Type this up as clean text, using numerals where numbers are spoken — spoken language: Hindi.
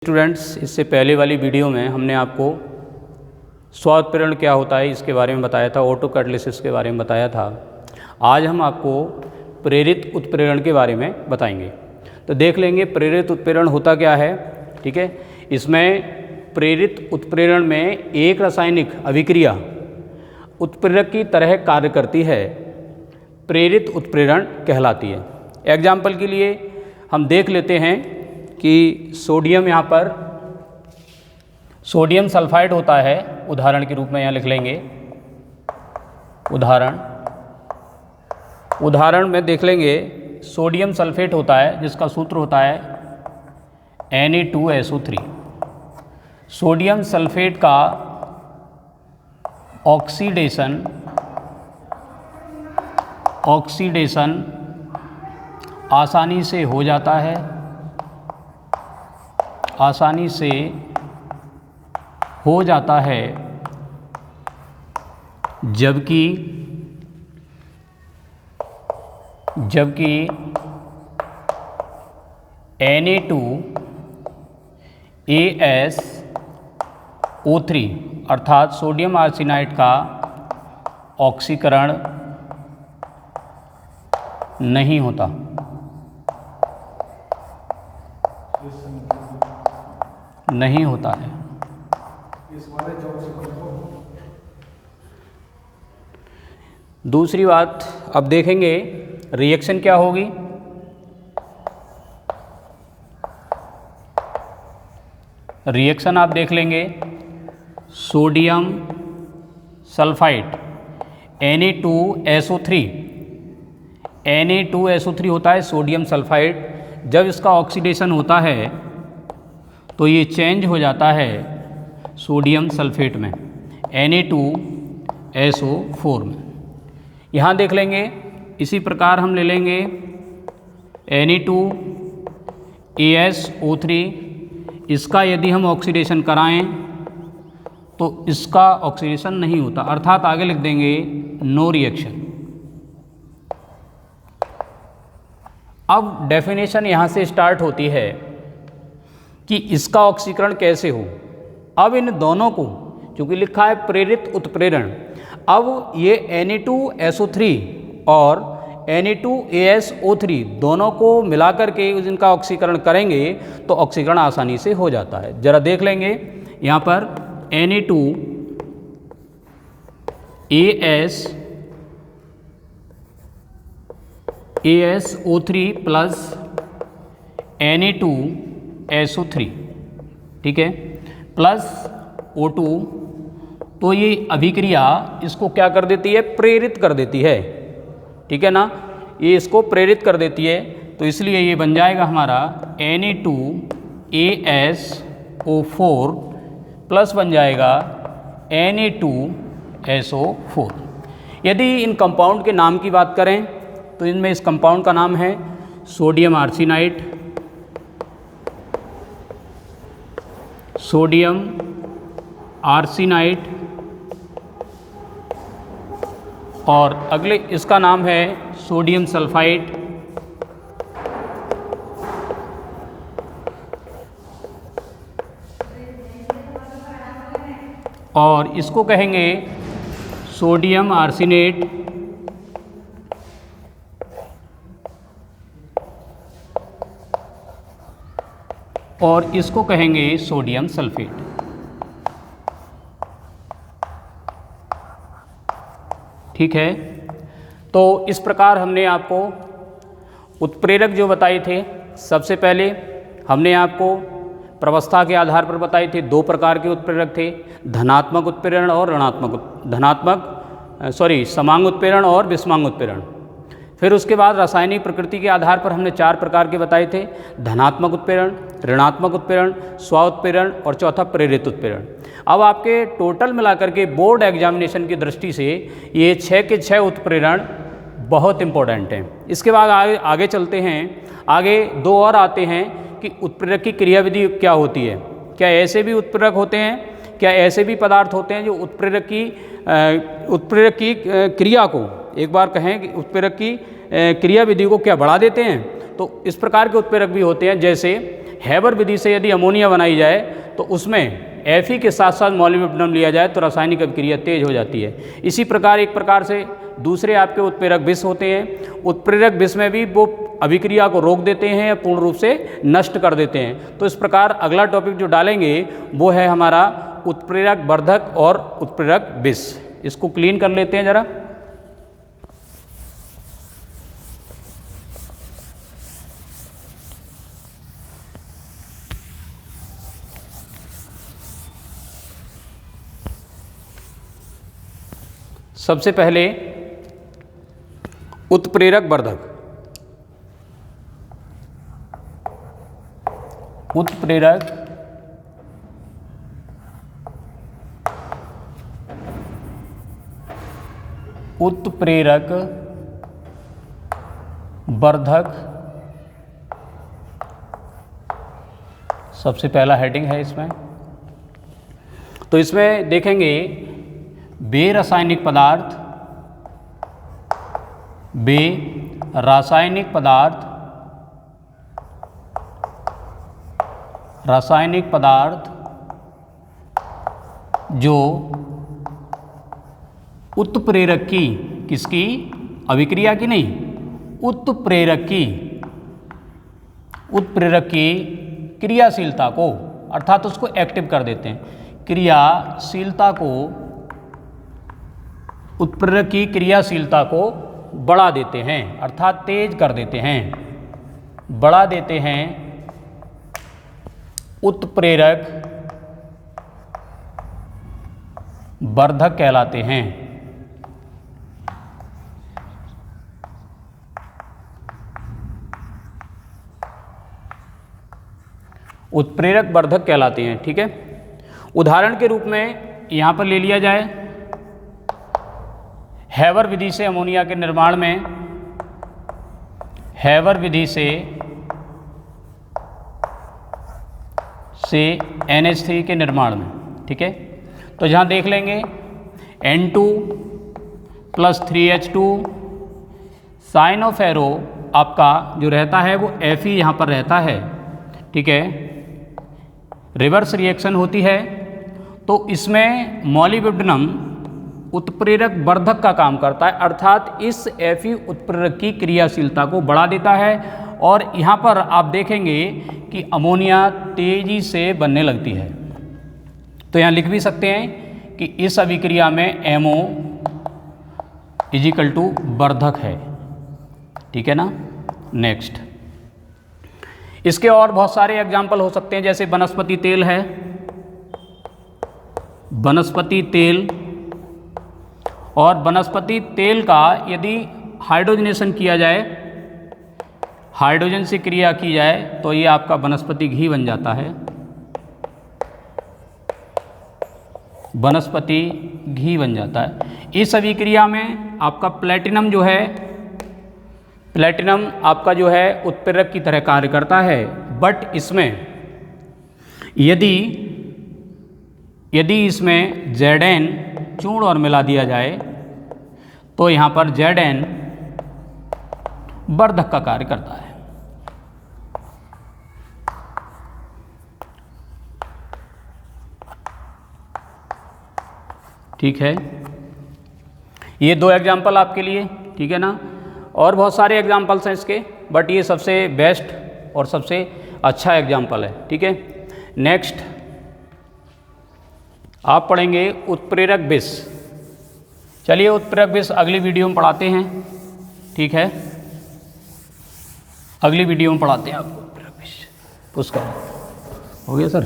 स्टूडेंट्स, इससे पहले वाली वीडियो में हमने आपको स्व-उत्प्रेरण क्या होता है इसके बारे में बताया था, ऑटो कैटालिसिस के बारे में बताया था। आज हम आपको प्रेरित उत्प्रेरण के बारे में बताएंगे। तो देख लेंगे प्रेरित उत्प्रेरण होता क्या है। ठीक है, इसमें प्रेरित उत्प्रेरण में एक रासायनिक अभिक्रिया उत्प्रेरक की तरह कार्य करती है, प्रेरित उत्प्रेरण कहलाती है। एग्जाम्पल के लिए हम देख लेते हैं कि सोडियम, यहाँ पर सोडियम सल्फाइड होता है, उदाहरण के रूप में यहाँ लिख लेंगे। उदाहरण में देख लेंगे सोडियम सल्फेट होता है जिसका सूत्र होता है Na2SO3। सोडियम सल्फेट का ऑक्सीडेशन आसानी से हो जाता है, जबकि Na2AsO3 अर्थात सोडियम आर्सेनाइड का ऑक्सीकरण नहीं होता। है। दूसरी बात अब देखेंगे रिएक्शन क्या होगी। रिएक्शन आप देख लेंगे, सोडियम सल्फाइड Na2SO3 होता है सोडियम सल्फाइड। जब इसका ऑक्सीडेशन होता है तो ये चेंज हो जाता है सोडियम सल्फेट में, Na2SO4 में। यहाँ देख लेंगे इसी प्रकार हम ले लेंगे Na2AsO3। इसका यदि हम ऑक्सीडेशन कराएं तो इसका ऑक्सीडेशन नहीं होता, अर्थात आगे लिख देंगे नो रिएक्शन। अब डेफिनेशन यहाँ से स्टार्ट होती है कि इसका ऑक्सीकरण कैसे हो। अब इन दोनों को, चूँकि लिखा है प्रेरित उत्प्रेरण, अब ये Na2SO3 और Na2AsO3 दोनों को मिलाकर के इनका ऑक्सीकरण करेंगे तो ऑक्सीकरण आसानी से हो जाता है। जरा देख लेंगे यहाँ पर Na2AsO3 प्लस Na2SO3, ठीक है, प्लस O2। तो ये अभिक्रिया इसको क्या कर देती है, प्रेरित कर देती है। ठीक है ना, ये इसको प्रेरित कर देती है। तो इसलिए ये बन जाएगा हमारा Na2AsO4 प्लस बन जाएगा Na2SO4। यदि इन कंपाउंड के नाम की बात करें तो इनमें इस कंपाउंड का नाम है सोडियम आर्सेनाइड, और अगले इसका नाम है सोडियम सल्फाइड, और इसको कहेंगे सोडियम आर्सेनेट, और इसको कहेंगे सोडियम सल्फेट। ठीक है, तो इस प्रकार हमने आपको उत्प्रेरक जो बताए थे, सबसे पहले हमने आपको प्रवस्था के आधार पर बताए थे। दो प्रकार के उत्प्रेरक थे, धनात्मक उत्प्रेरण और समांग उत्प्रेरण और विषमांग उत्प्रेरण। फिर उसके बाद रासायनिक प्रकृति के आधार पर हमने चार प्रकार के बताए थे, धनात्मक उत्प्रेरण, ऋणात्मक उत्प्रेरण, स्व-उत्प्रेरण और चौथा प्रेरित उत्प्रेरण। अब आपके टोटल मिलाकर के बोर्ड एग्जामिनेशन की दृष्टि से ये 6 के 6 उत्प्रेरण बहुत इंपॉर्टेंट हैं। इसके बाद आगे चलते हैं। आगे दो और आते हैं कि उत्प्रेरक की क्रियाविधि क्या होती है। क्या ऐसे भी उत्प्रेरक होते हैं, क्या ऐसे भी पदार्थ होते हैं जो उत्प्रेरक की क्रिया को, एक बार कहें कि उत्प्रेरक की क्रियाविधि को क्या बढ़ा देते हैं। तो इस प्रकार के उत्प्रेरक भी होते हैं, जैसे हैबर विधि से यदि अमोनिया बनाई जाए तो उसमें Fe के साथ साथ मॉलिब्डेनम लिया जाए तो रासायनिक अभिक्रिया तेज हो जाती है। इसी प्रकार एक प्रकार से दूसरे आपके उत्प्रेरक विष होते हैं। उत्प्रेरक विष में भी वो अभिक्रिया को रोक देते हैं या पूर्ण रूप से नष्ट कर देते हैं। तो इस प्रकार अगला टॉपिक जो डालेंगे वो है हमारा उत्प्रेरक वर्धक और उत्प्रेरक विष। इसको क्लीन कर लेते हैं जरा। सबसे पहले उत्प्रेरक वर्धक। उत्प्रेरक वर्धक सबसे पहला हेडिंग है इसमें। तो इसमें देखेंगे वे रासायनिक पदार्थ जो उत्प्रेरक की, किसकी, अभिक्रिया की नहीं, उत्प्रेरक की क्रियाशीलता को, अर्थात उसको एक्टिव कर देते हैं, क्रियाशीलता को, उत्प्रेरक की क्रियाशीलता को बढ़ा देते हैं, अर्थात तेज कर देते हैं, बढ़ा देते हैं। उत्प्रेरक वर्धक कहलाते हैं। उत्प्रेरक वर्धक कहलाते हैं। ठीक है, उदाहरण के रूप में यहाँ पर ले लिया जाए, हैबर विधि से अमोनिया के निर्माण में, हैबर विधि से NH3 के निर्माण में। ठीक है, तो जहाँ देख लेंगे N2 + 3H2 sign of arrow आपका जो रहता है वो Fe यहाँ पर रहता है। ठीक है, रिवर्स रिएक्शन होती है तो इसमें मॉलिब्डेनम उत्प्रेरक वर्धक का काम करता है, अर्थात इस Fe उत्प्रेरक की क्रियाशीलता को बढ़ा देता है और यहाँ पर आप देखेंगे कि अमोनिया तेजी से बनने लगती है। तो यहाँ लिख भी सकते हैं कि इस अभिक्रिया में MO = वर्धक है। ठीक है ना। नेक्स्ट, इसके और बहुत सारे एग्जाम्पल हो सकते हैं, जैसे वनस्पति तेल है, वनस्पति तेल, और वनस्पति तेल का यदि हाइड्रोजनेशन किया जाए, हाइड्रोजन से क्रिया की जाए तो ये आपका वनस्पति घी बन जाता है, वनस्पति घी बन जाता है। इस अभिक्रिया में आपका प्लेटिनम जो है, प्लेटिनम आपका जो है उत्प्रेरक की तरह कार्य करता है, बट इसमें यदि इसमें Zn चूर्ण और मिला दिया जाए तो यहाँ पर Zn वर्धक का कार्य करता है। ठीक है, ये 2 एग्जाम्पल आपके लिए। ठीक है ना, और बहुत सारे एग्जाम्पल्स हैं इसके, बट ये सबसे बेस्ट और सबसे अच्छा एग्जाम्पल है। ठीक है, नेक्स्ट आप पढ़ेंगे उत्प्रेरक विष। चलिए उत्प्रेरक विष अगली वीडियो में पढ़ाते हैं। ठीक है, अगली वीडियो में पढ़ाते हैं आपको उत्प्रेरक विष। पुष्कर हो गया सर।